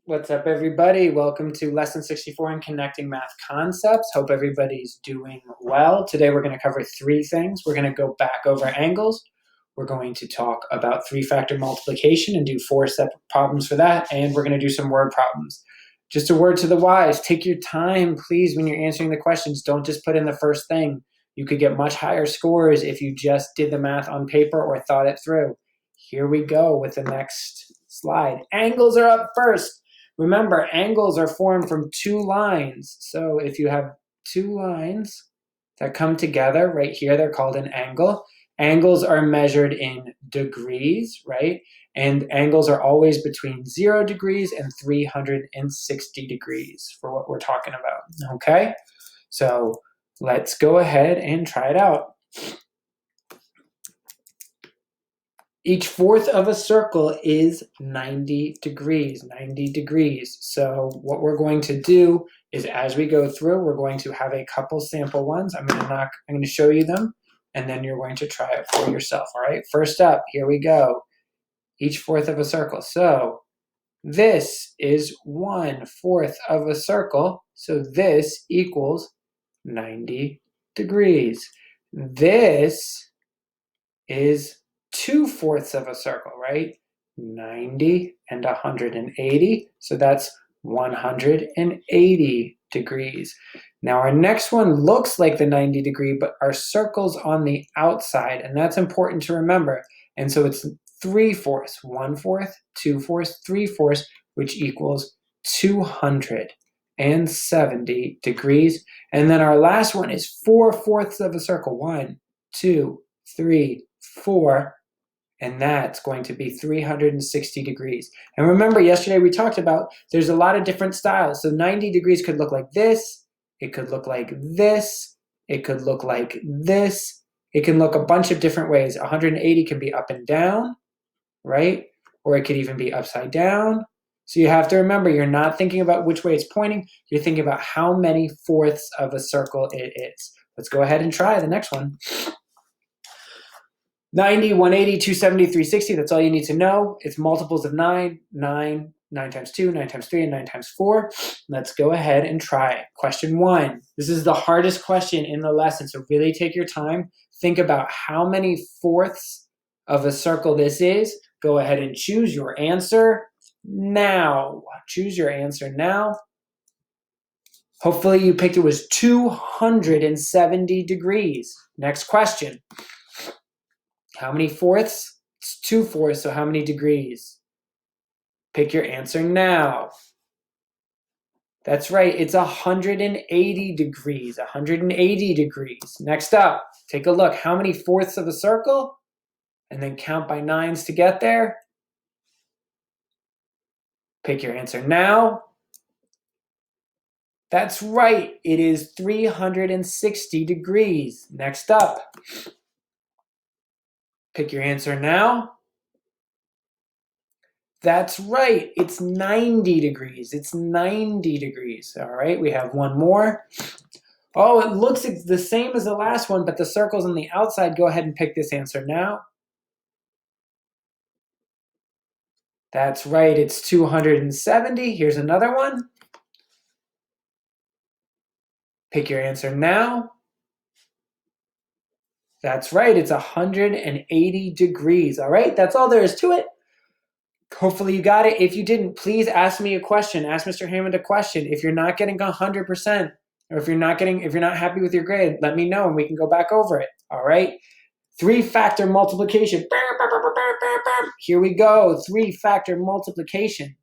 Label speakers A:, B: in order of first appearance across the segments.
A: What's up, everybody? Welcome to Lesson 64 in Connecting Math Concepts. Hope everybody's doing well. Today we're going to cover three things. We're going to go back over angles. We're going to talk about three-factor multiplication and do 4 separate problems for that. And we're going to do some word problems. Just a word to the wise. Take your time, please, when you're answering the questions. Don't just put in the first thing. You could get much higher scores if you just did the math on paper or thought it through. Here we go with the next slide. Angles are up first. Remember, angles are formed from two lines. So if you have two lines that come together right here, they're called an angle. Angles are measured in degrees, right? And angles are always between 0 degrees and 360 degrees for what we're talking about, okay? So let's go ahead and try it out. Each fourth of a circle is 90 degrees, 90 degrees. So what we're going to do is as we go through, we're going to have a couple sample ones. I'm going to show you them, and then you're going to try it for yourself, all right? First up, here we go. Each fourth of a circle. So this is 1/4 of a circle. So this equals 90 degrees. This is 2/4 of a circle, right? 90 and 180, so that's 180 degrees. Now our next one looks like the 90 degree, but our circle's on the outside, and that's important to remember. And so it's 3/4, 1/4, 2/4, 3/4, which equals 270 degrees. And then our last one is 4/4 of a circle. 1, 2, 3, 4, and that's going to be 360 degrees. And remember, yesterday we talked about there's a lot of different styles. So 90 degrees could look like this, it could look like this, it could look like this, it can look a bunch of different ways. 180 can be up and down, right? Or it could even be upside down. So you have to remember, you're not thinking about which way it's pointing, you're thinking about how many fourths of a circle it is. Let's go ahead and try the next one. 90, 180, 270, 360, that's all you need to know. It's multiples of 9, 9, 9 times 2, 9 times 3, and 9 times 4. Let's go ahead and try it. Question 1. This is the hardest question in the lesson, so really take your time. Think about how many fourths of a circle this is. Go ahead and choose your answer now. Choose your answer now. Hopefully you picked it was 270 degrees. Next question. How many fourths? It's 2/4, so how many degrees? Pick your answer now. That's right, it's 180 degrees, 180 degrees. Next up, take a look. How many fourths of a circle? And then count by 9s to get there. Pick your answer now. That's right, it is 360 degrees. Next up, pick your answer now. That's right, it's 90 degrees. It's 90 degrees. All right, we have one more. Oh, it looks the same as the last one, but the circle's on the outside. Go ahead and pick this answer now. That's right, it's 270. Here's another one. Pick your answer now. That's right, it's 180 degrees. All right, that's all there is to it. Hopefully you got it. If you didn't, please ask me a question. Ask Mr. Hammond a question. If you're not getting 100%, or if you're not happy with your grade, let me know and we can go back over it. All right. 3-factor multiplication. Here we go. 3-factor multiplication.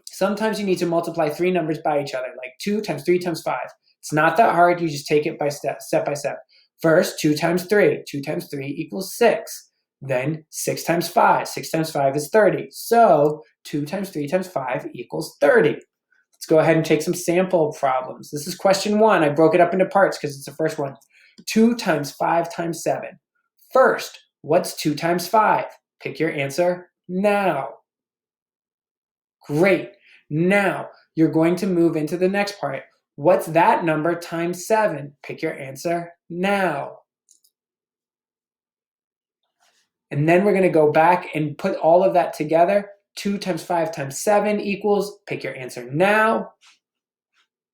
A: Sometimes you need to multiply 3 numbers by each other, like 2 times 3 times 5. It's not that hard. You just take it by step by step. First, 2 times 3. 2 times 3 equals 6. Then 6 times 5. 6 times 5 is 30. So 2 times 3 times 5 equals 30. Let's go ahead and take some sample problems. This is question 1. I broke it up into parts because it's the first one. 2 times 5 times 7. First, what's 2 times 5? Pick your answer now. Great. Now, you're going to move into the next part. What's that number times 7? Pick your answer now. And then we're going to go back and put all of that together. 2 times 5 times 7 equals, pick your answer now.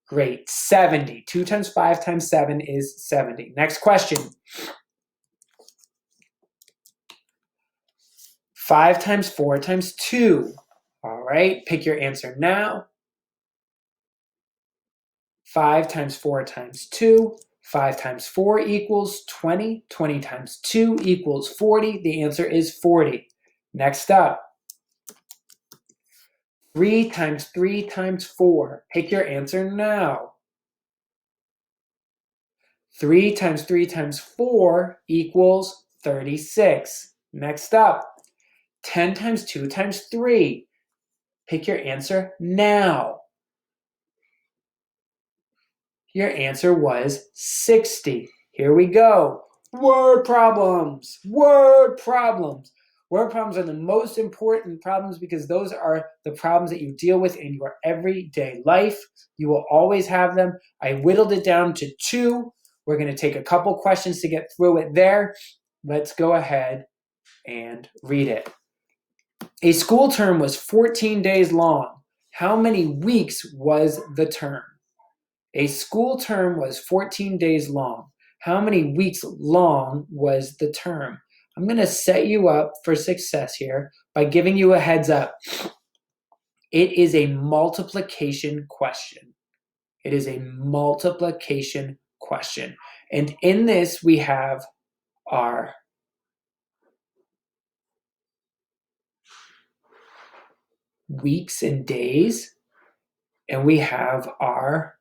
A: Great, 70. 2 times 5 times 7 is 70. Next question. 5 times 4 times 2. All right, pick your answer now. 5 times 4 times 2. 5 times 4 equals 20. 20 times 2 equals 40. The answer is 40. Next up. 3 times 3 times 4. Pick your answer now. 3 times 3 times 4 equals 36. Next up. 10 times 2 times 3. Pick your answer now. Your answer was 60. Here we go. Word problems. Word problems. Word problems are the most important problems because those are the problems that you deal with in your everyday life. You will always have them. I whittled it down to 2. We're going to take a couple questions to get through it there. Let's go ahead and read it. A school term was 14 days long. How many weeks was the term? A school term was 14 days long. How many weeks long was the term? I'm going to set you up for success here by giving you a heads up. It is a multiplication question. It is a multiplication question. And in this, we have our weeks and days, and we have our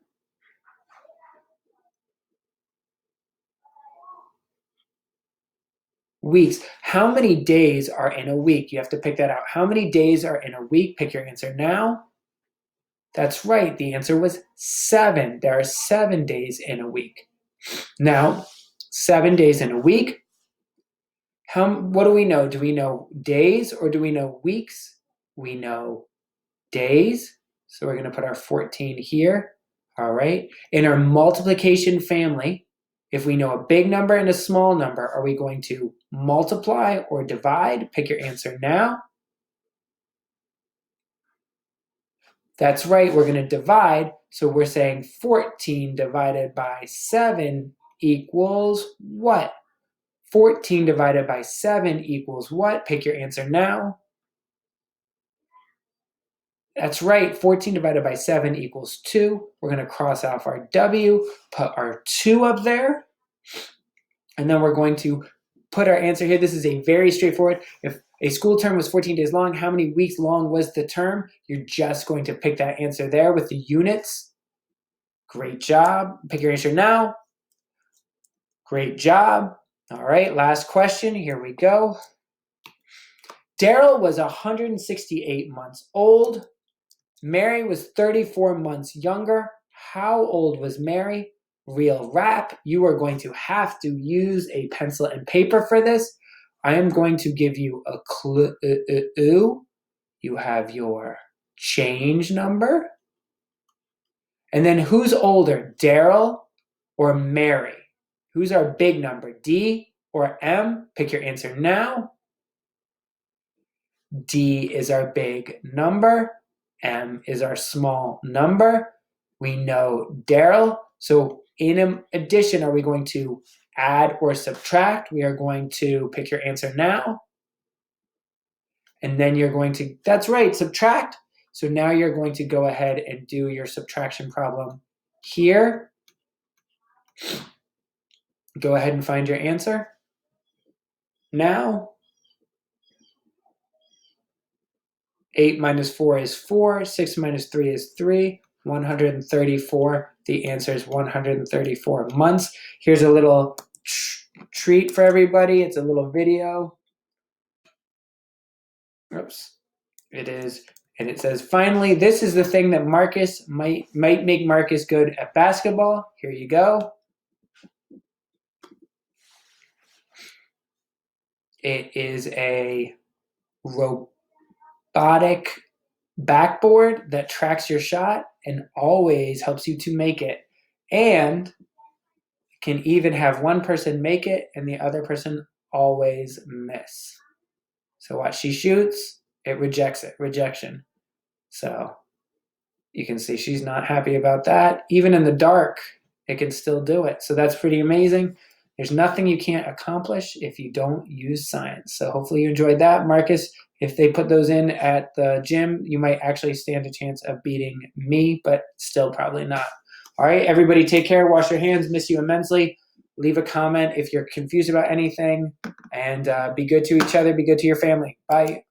A: weeks. How many days are in a week? You have to pick that out. How many days are in a week? Pick your answer now. That's right. The answer was 7. There are 7 days in a week. Now, 7 days in a week. What do we know? Do we know days or do we know weeks? We know days. So we're going to put our 14 here. All right. In our multiplication family, if we know a big number and a small number, are we going to multiply or divide? Pick your answer now. That's right, we're going to divide. So we're saying 14 divided by 7 equals what? 14 divided by 7 equals what? Pick your answer now. That's right, 14 divided by 7 equals 2. We're going to cross off our W, put our 2 up there, and then we're going to put our answer here. This is a very straightforward. If a school term was 14 days long, how many weeks long was the term? You're just going to pick that answer there with the units. Great job. Pick your answer now. Great job. All right, last question. Here we go. Daryl was 168 months old. Mary was 34 months younger. How old was Mary? Real rap. You are going to have to use a pencil and paper for this. I am going to give you a clue. You have your change number. And then who's older, Daryl or Mary? Who's our big number, D or M? Pick your answer now. D is our big number. M is our small number. We know Daryl. So in addition, are we going to add or subtract? We are going to pick your answer now. And then you're going to, that's right, subtract. So now you're going to go ahead and do your subtraction problem here. Go ahead and find your answer now. 8 minus 4 is 4. 6 minus 3 is 3. 134. The answer is 134 months. Here's a little treat for everybody. It's a little video. Oops. It is. And it says, finally, this is the thing that Marcus might make Marcus good at basketball. Here you go. It is a robotic backboard that tracks your shot and always helps you to make it. And can even have one person make it and the other person always miss. So watch, she shoots it rejects it, rejection. So you can see she's not happy about that. Even in the dark, it can still do it. So that's pretty amazing. There's nothing you can't accomplish if you don't use science. So hopefully you enjoyed that. Marcus, if they put those in at the gym, you might actually stand a chance of beating me, but still probably not. All right, everybody take care. Wash your hands. Miss you immensely. Leave a comment if you're confused about anything. And be good to each other. Be good to your family. Bye.